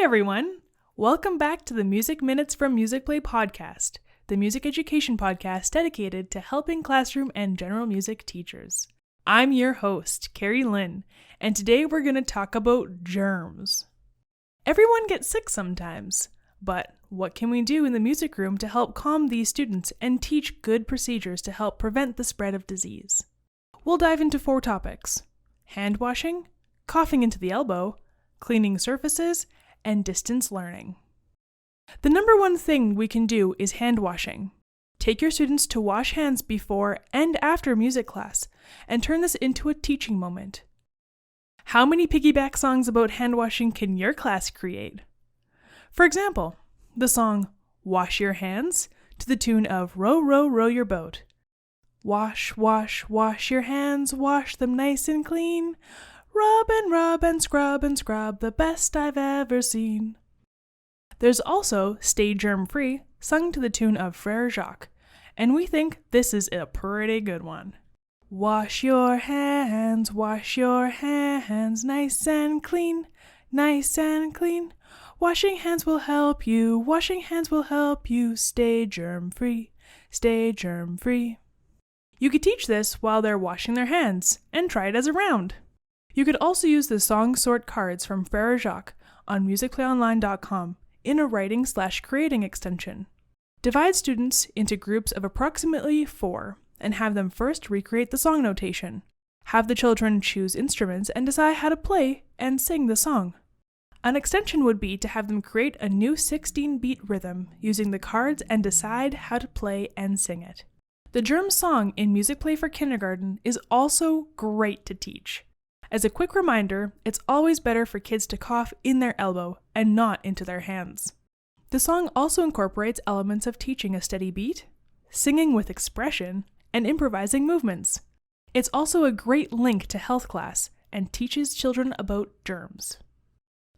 everyone! Welcome back to the Music Minutes from Musicplay Podcast, the music education podcast dedicated to helping classroom and general music teachers. I'm your host, Carrie Lynn, and today we're going to talk about germs. Everyone gets sick sometimes, but what can we do in the music room to help calm these students and teach good procedures to help prevent the spread of disease? We'll dive into 4 topics: hand washing, coughing into the elbow, cleaning surfaces, and distance learning. The number one thing we can do is hand washing. Take your students to wash hands before and after music class, and turn this into a teaching moment. How many piggyback songs about hand washing can your class create? For example, the song Wash Your Hands to the tune of Row, Row, Row Your Boat. Wash, wash, wash your hands, wash them nice and clean. Rub and scrub, the best I've ever seen. There's also Stay Germ Free, sung to the tune of Frere Jacques, and we think this is a pretty good one. Wash your hands, nice and clean, nice and clean. Washing hands will help you, stay germ free, stay germ free. You could teach this while they're washing their hands, and try it as a round. You could also use the song sort cards from Frere Jacques on musicplayonline.com in a writing/creating extension. Divide students into groups of approximately 4 and have them first recreate the song notation. Have the children choose instruments and decide how to play and sing the song. An extension would be to have them create a new 16-beat rhythm using the cards and decide how to play and sing it. The germ song in Musicplay for Kindergarten is also great to teach. As a quick reminder, it's always better for kids to cough in their elbow and not into their hands. The song also incorporates elements of teaching a steady beat, singing with expression, and improvising movements. It's also a great link to health class and teaches children about germs.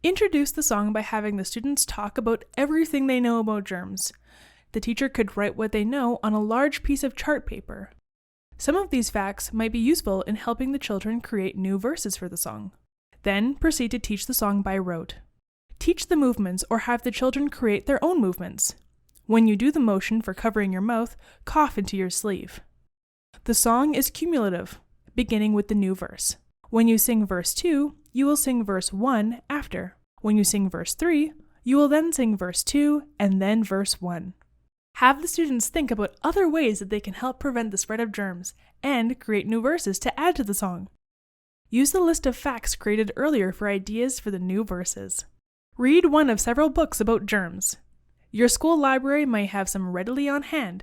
Introduce the song by having the students talk about everything they know about germs. The teacher could write what they know on a large piece of chart paper. Some of these facts might be useful in helping the children create new verses for the song. Then proceed to teach the song by rote. Teach the movements or have the children create their own movements. When you do the motion for covering your mouth, cough into your sleeve. The song is cumulative, beginning with the new verse. When you sing verse 2, you will sing verse 1 after. When you sing verse 3, you will then sing verse 2 and then verse 1. Have the students think about other ways that they can help prevent the spread of germs and create new verses to add to the song. Use the list of facts created earlier for ideas for the new verses. Read one of several books about germs. Your school library might have some readily on hand.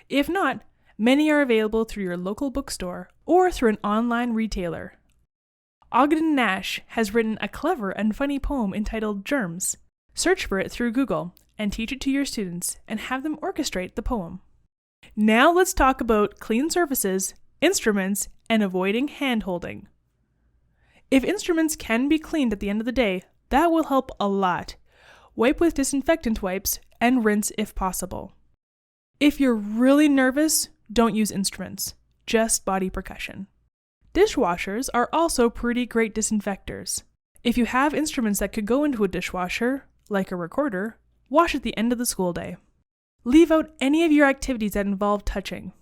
If not, many are available through your local bookstore or through an online retailer. Ogden Nash has written a clever and funny poem entitled Germs. Search for it through Google and teach it to your students and have them orchestrate the poem. Now let's talk about clean surfaces, instruments, and avoiding hand-holding. If instruments can be cleaned at the end of the day, that will help a lot. Wipe with disinfectant wipes and rinse if possible. If you're really nervous, don't use instruments, just body percussion. Dishwashers are also pretty great disinfectors. If you have instruments that could go into a dishwasher, like a recorder, wash at the end of the school day. Leave out any of your activities that involve touching.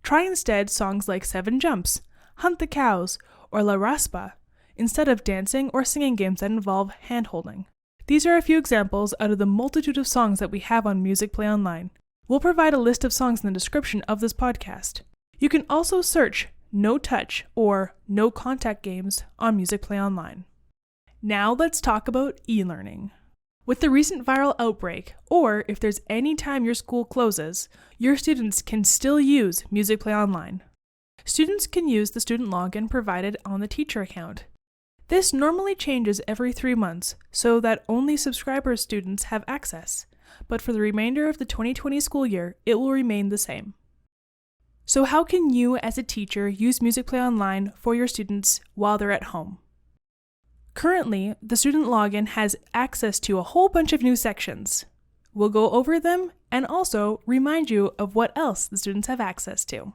Try instead songs like 7 Jumps, Hunt the Cows, or La Raspa, instead of dancing or singing games that involve hand-holding. These are a few examples out of the multitude of songs that we have on Musicplay Online. We'll provide a list of songs in the description of this podcast. You can also search No Touch or No Contact games on Musicplay Online. Now let's talk about eLearning. With the recent viral outbreak, or if there's any time your school closes, your students can still use Musicplay Online. Students can use the student login provided on the teacher account. This normally changes every 3 months, so that only subscriber students have access, but for the remainder of the 2020 school year, it will remain the same. So how can you as a teacher use Musicplay Online for your students while they're at home? Currently, the student login has access to a whole bunch of new sections. We'll go over them and also remind you of what else the students have access to.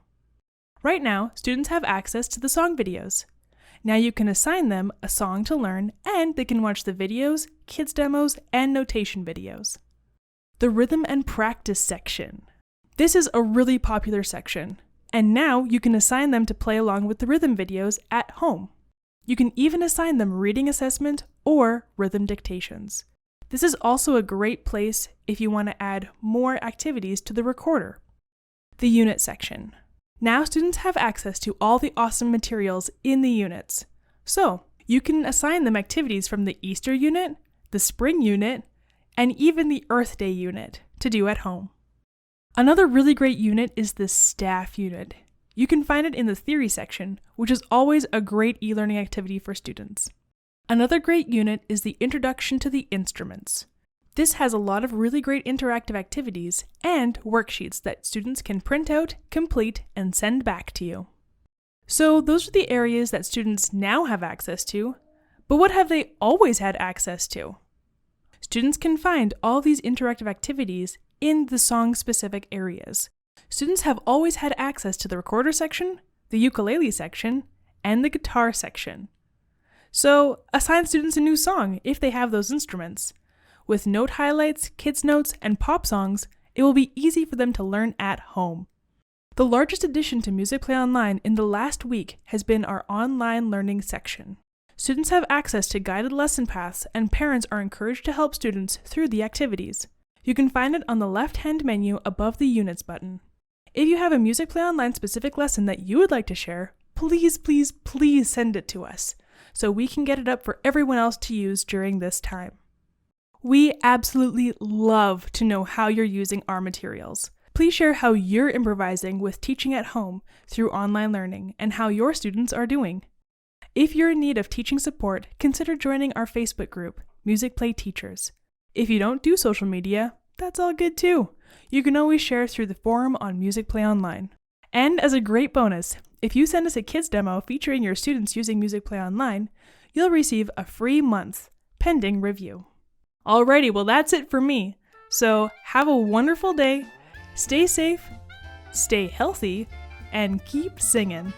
Right now, students have access to the song videos. Now you can assign them a song to learn, and they can watch the videos, kids demos, and notation videos. The rhythm and practice section. This is a really popular section, and now you can assign them to play along with the rhythm videos at home. You can even assign them reading assessment or rhythm dictations. This is also a great place if you want to add more activities to the recorder. The unit section. Now students have access to all the awesome materials in the units. So, you can assign them activities from the Easter unit, the Spring unit, and even the Earth Day unit to do at home. Another really great unit is the staff unit. You can find it in the theory section, which is always a great e-learning activity for students. Another great unit is the Introduction to the Instruments. This has a lot of really great interactive activities and worksheets that students can print out, complete, and send back to you. So those are the areas that students now have access to, but what have they always had access to? Students can find all these interactive activities in the song-specific areas. Students have always had access to the recorder section, the ukulele section, and the guitar section. So assign students a new song if they have those instruments. With note highlights, kids notes, and pop songs, it will be easy for them to learn at home. The largest addition to Musicplay Online in the last week has been our online learning section. Students have access to guided lesson paths, and parents are encouraged to help students through the activities. You can find it on the left-hand menu above the Units button. If you have a Musicplay Online specific lesson that you would like to share, please send it to us so we can get it up for everyone else to use during this time. We absolutely love to know how you're using our materials. Please share how you're improvising with teaching at home through online learning and how your students are doing. If you're in need of teaching support, consider joining our Facebook group, Musicplay Teachers. If you don't do social media, that's all good too. You can always share through the forum on Musicplay Online. And as a great bonus, if you send us a kids demo featuring your students using Musicplay Online, you'll receive a free month, pending review. Alrighty, well that's it for me. So have a wonderful day, stay safe, stay healthy, and keep singing.